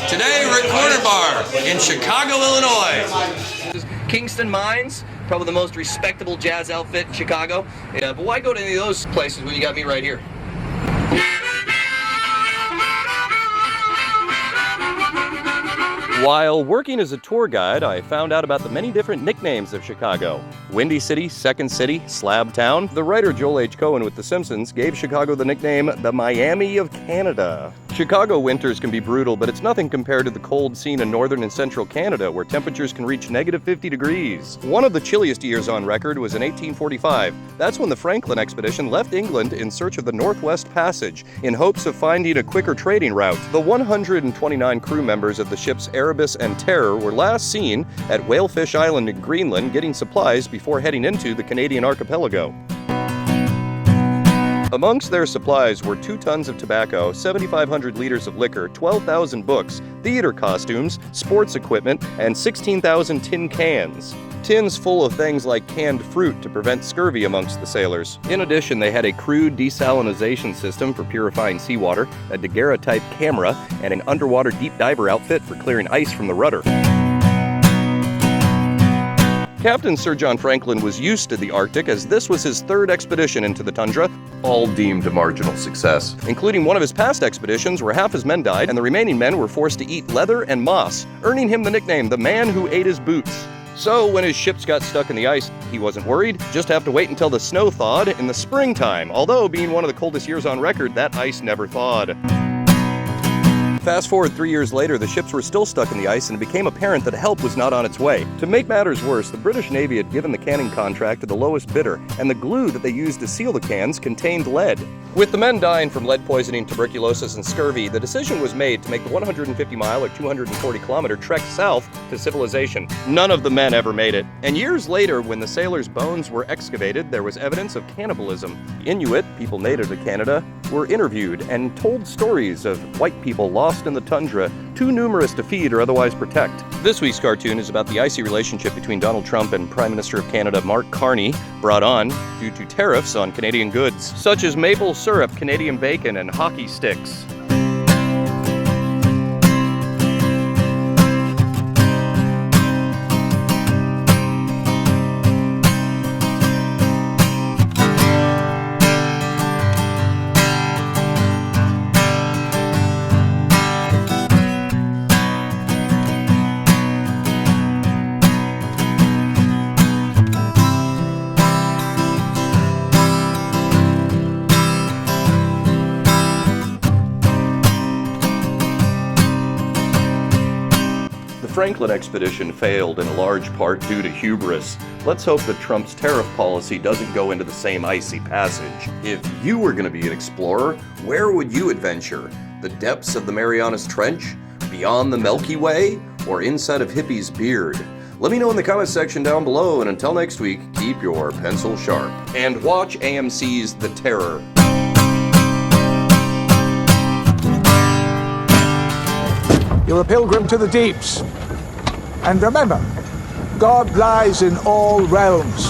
Today, Recorder Bar in Chicago, Illinois. Kingston Mines, probably the most respectable jazz outfit in Chicago. Yeah, but why go to any of those places when you got me right here? While working as a tour guide, I found out about the many different nicknames of Chicago. Windy City, Second City, Slab Town. The writer Joel H. Cohen with The Simpsons gave Chicago the nickname the Miami of Canada. Chicago winters can be brutal, but it's nothing compared to the cold seen in northern and central Canada, where temperatures can reach negative 50 degrees. One of the chilliest years on record was in 1845. That's when the Franklin expedition left England in search of the Northwest Passage, in hopes of finding a quicker trading route. The 129 crew members of the ships Erebus and Terror were last seen at Whalefish Island in Greenland getting supplies before heading into the Canadian archipelago. Amongst their supplies were 2 tons of tobacco, 7,500 liters of liquor, 12,000 books, theater costumes, sports equipment, and 16,000 tin cans. Tins full of things like canned fruit to prevent scurvy amongst the sailors. In addition, they had a crude desalinization system for purifying seawater, a Daguerre-type camera, and an underwater deep diver outfit for clearing ice from the rudder. Captain Sir John Franklin was used to the Arctic, as this was his 3rd expedition into the tundra, all deemed a marginal success, including one of his past expeditions where half his men died and the remaining men were forced to eat leather and moss, earning him the nickname the man who ate his boots. So when his ships got stuck in the ice, he wasn't worried, just have to wait until the snow thawed in the springtime, although being one of the coldest years on record, that ice never thawed. Fast forward 3 years later, the ships were still stuck in the ice, and it became apparent that help was not on its way. To make matters worse, the British Navy had given the canning contract to the lowest bidder, and the glue that they used to seal the cans contained lead. With the men dying from lead poisoning, tuberculosis, and scurvy, the decision was made to make the 150-mile or 240-kilometer trek south to civilization. None of the men ever made it. And years later, when the sailors' bones were excavated, there was evidence of cannibalism. Inuit, people native to Canada, were interviewed and told stories of white people lost in the tundra, too numerous to feed or otherwise protect. This week's cartoon is about the icy relationship between Donald Trump and Prime Minister of Canada Mark Carney, brought on due to tariffs on Canadian goods, such as maple syrup, Canadian bacon, and hockey sticks. The Franklin expedition failed in a large part due to hubris. Let's hope that Trump's tariff policy doesn't go into the same icy passage. If you were going to be an explorer, where would you adventure? The depths of the Marianas Trench? Beyond the Milky Way? Or inside of Hippie's beard? Let me know in the comment section down below, and until next week, keep your pencil sharp. And watch AMC's The Terror. You're a pilgrim to the deeps. And remember, God lies in all realms.